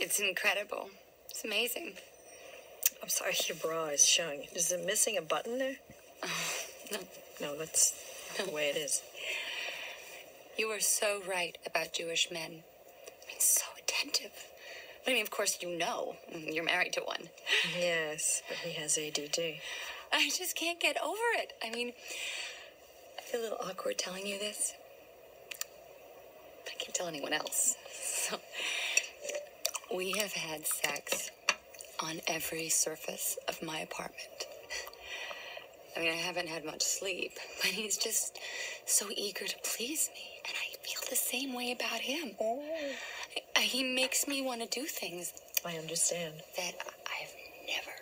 It's incredible. It's amazing. I'm sorry, your bra is showing. Is it missing a button there? Oh, no. No, that's the way it is. You were so right about Jewish men. I mean, so attentive. I mean, of course, you know. You're married to one. Yes, but he has ADD. I just can't get over it. I mean, I feel a little awkward telling you this. I can't tell anyone else. So, we have had sex on every surface of my apartment. I mean, I haven't had much sleep, but he's just so eager to please me, and I feel the same way about him. Oh. He makes me want to do things. I understand. That I've never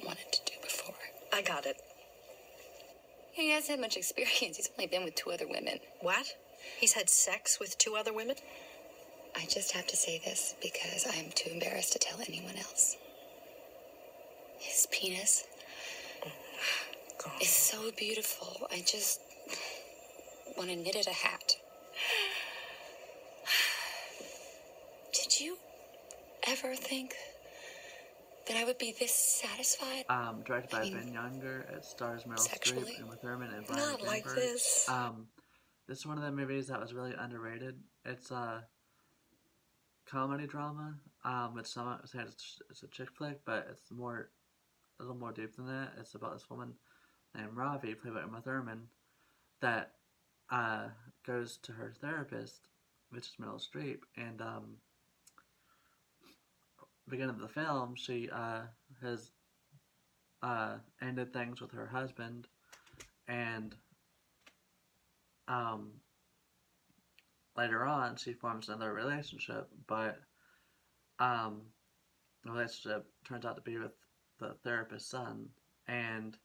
wanted to do before. I got it. He hasn't had much experience. He's only been with 2 other women. What? He's had sex with 2 other women? I just have to say this because I'm too embarrassed to tell anyone else. His penis is so beautiful. I just want to knit it a hat. Did you ever think that I would be this satisfied? Directed by Ben Younger. It stars Meryl Streep, Uma Thurman, and Bryan Not Greenberg. like this. This is one of the movies that was really underrated. It's a comedy drama. It's a chick flick, but it's a little more deep than that. It's about this woman named Ravi, played by Uma Thurman, that goes to her therapist, which is Meryl Streep, and beginning of the film, she has ended things with her husband, and later on she forms another relationship, but the relationship turns out to be with the therapist's son, and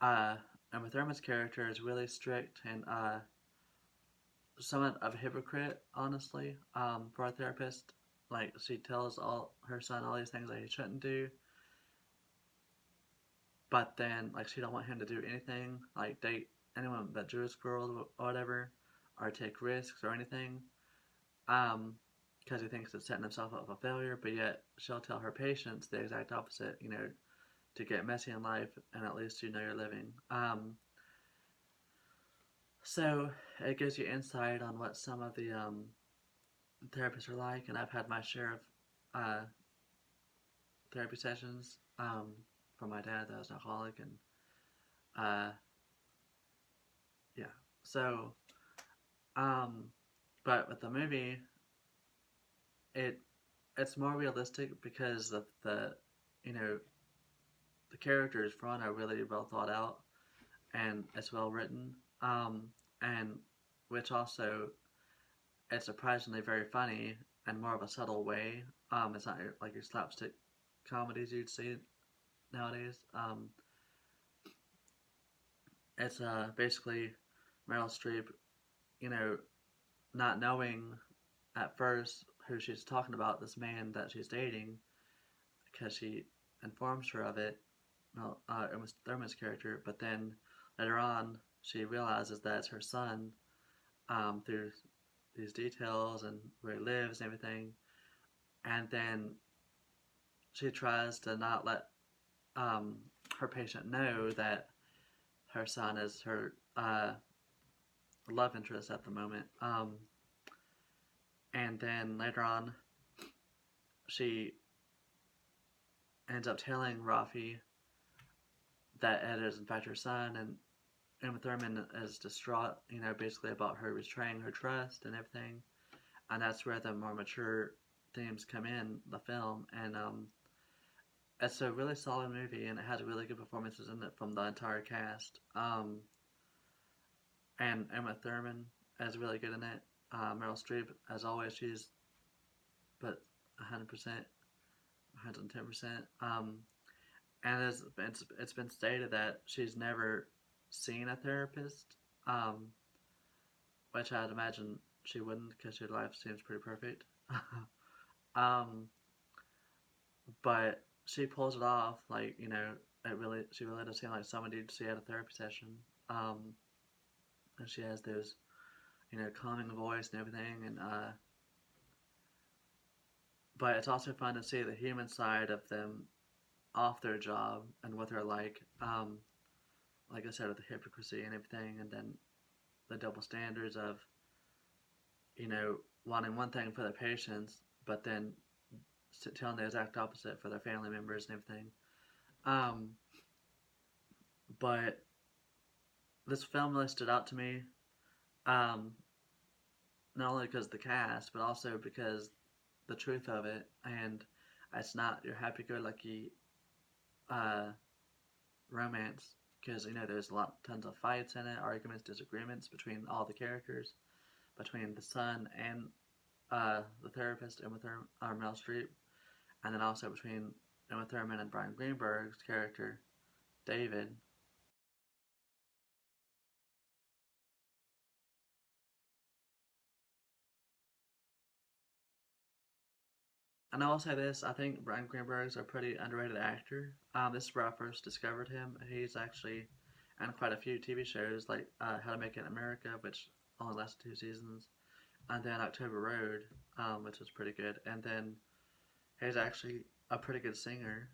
Uma Thurman's character is really strict and somewhat of a hypocrite, honestly, for a therapist. Like, she tells her son all these things that he shouldn't do, but then, like, she don't want him to do anything, like date anyone but Jewish girls or whatever, or take risks or anything, because he thinks it's setting himself up for failure. But yet she'll tell her patients the exact opposite, to get messy in life and at least you're living. So it gives you insight on what some of the therapists are like, and I've had my share of therapy sessions from my dad that was an alcoholic, and yeah. So but with the movie, it's more realistic because of the characters for one are really well thought out, and it's well written, and which also it's surprisingly very funny and more of a subtle way. It's not like your slapstick comedies you'd see nowadays. It's basically Meryl Streep, not knowing at first who she's talking about, this man that she's dating, because she informs her of it. Well, Uma Thurman's character, but then later on she realizes that it's her son, through these details and where he lives and everything, and then she tries to not let her patient know that her son is her love interest at the moment, and then later on she ends up telling Rafi that Ed is in fact her son, and Uma Thurman is distraught, basically about her betraying her trust and everything, and that's where the more mature themes come in the film, and it's a really solid movie, and it has really good performances in it from the entire cast, and Uma Thurman is really good in it. Meryl Streep, as always, she's but 100%, 110%, and it's been stated that she's never seen a therapist, which I'd imagine she wouldn't, because her life seems pretty perfect. But she pulls it off, like, she really does seem like somebody to see at a therapy session, and she has those, calming voice and everything, and but it's also fun to see the human side of them off their job and what they're like I said, with the hypocrisy and everything, and then the double standards of, wanting one thing for their patients, but then telling the exact opposite for their family members and everything. Um, but this film really stood out to me, um, not only because of the cast, but also because the truth of it, and it's not your happy-go-lucky uh, romance, because there's tons of fights in it, arguments, disagreements between all the characters, between the son and the therapist, Meryl Streep, and then also between Uma Thurman and Bryan Greenberg's character, David. And I will say this, I think Bryan Greenberg's a pretty underrated actor. This is where I first discovered him. He's actually in quite a few TV shows, like How to Make It in America, which only lasted 2 seasons, and then October Road, which was pretty good. And then he's actually a pretty good singer.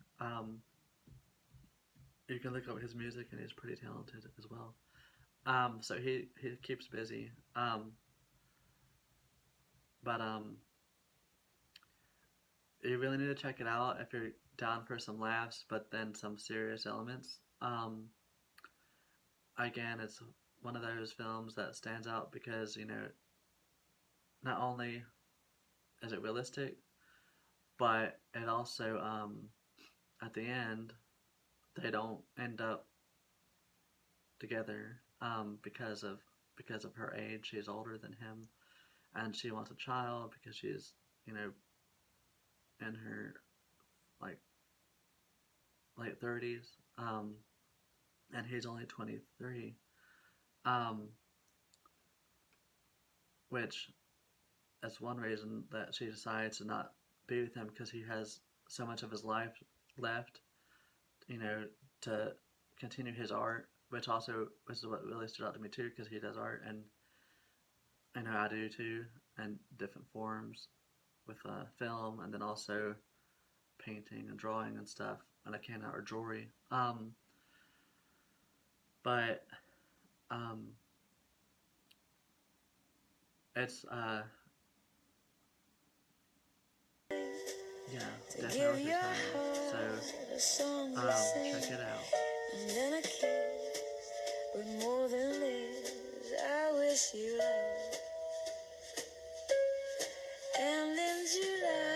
You can look up his music, and he's pretty talented as well. So he keeps busy. But you really need to check it out if you're down for some laughs, but then some serious elements. Again, it's one of those films that stands out because not only is it realistic, but it also at the end they don't end up together because of her age. She's older than him, and she wants a child because she's in her like late 30s, and he's only 23, which is one reason that she decides to not be with him, because he has so much of his life left, to continue his art, which is what really stood out to me too, because he does art, and I know I do too, in different forms with film, and then also painting and drawing and stuff, and I cannot, or jewelry. But it's yeah, definitely worth your time. So check it out. And then a kiss with more than this. I wish you love. And in July.